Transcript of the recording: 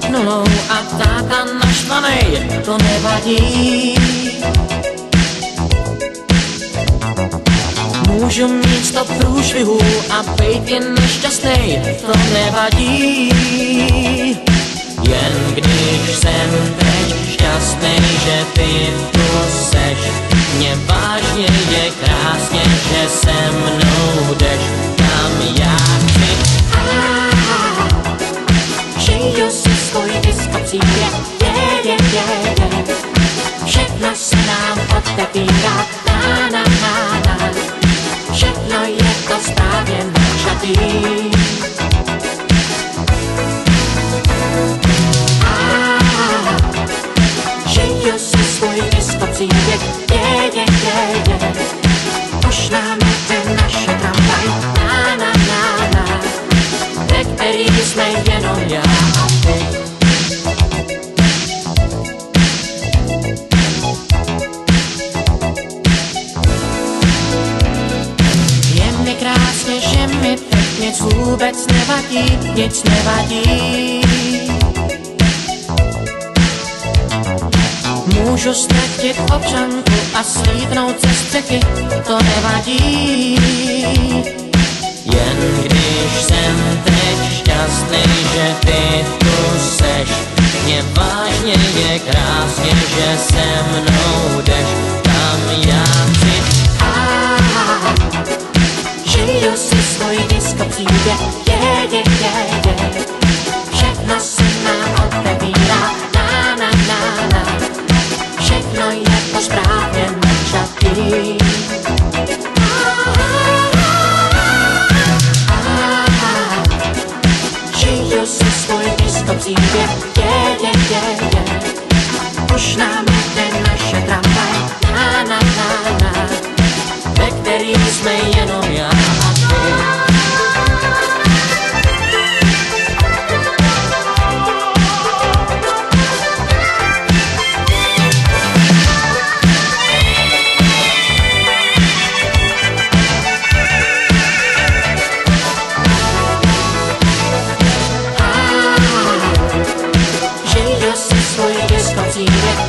zesnulou a táta naštvanej, to nevadí. Můžu mít 100 průšvihů a být jen nešťastnej, to nevadí. Jen když jsem teď šťastnej, že ty tu seš, mě vážně je krásně, že se mnou jdeš tam já chci. Žiju si svůj disco příběh, všechno se nám otevírá, všechno je to správně načatý. Žiju si svůj disco příběh, už nám jde naše tramvaj, ve který jsme jenom já a ty. Je mi krásně, že mi teď nic vůbec nevadí, nic nevadí. Můžu ztratit občanku a slípnout ze střechy, to nevadí. Jen když jsem teď šťastný, že ty tu seš, mě vážně je krásně, že se mnou jdeš tam já chci. Žiju si svůj disco příběh, všechno se nám otevírá, všechno je to správně načatý. Žiju si svůj disco příběh, už nám jde naše tramvaj, ve který jsme jenom já a ty. Žiju si svůj disco příběh,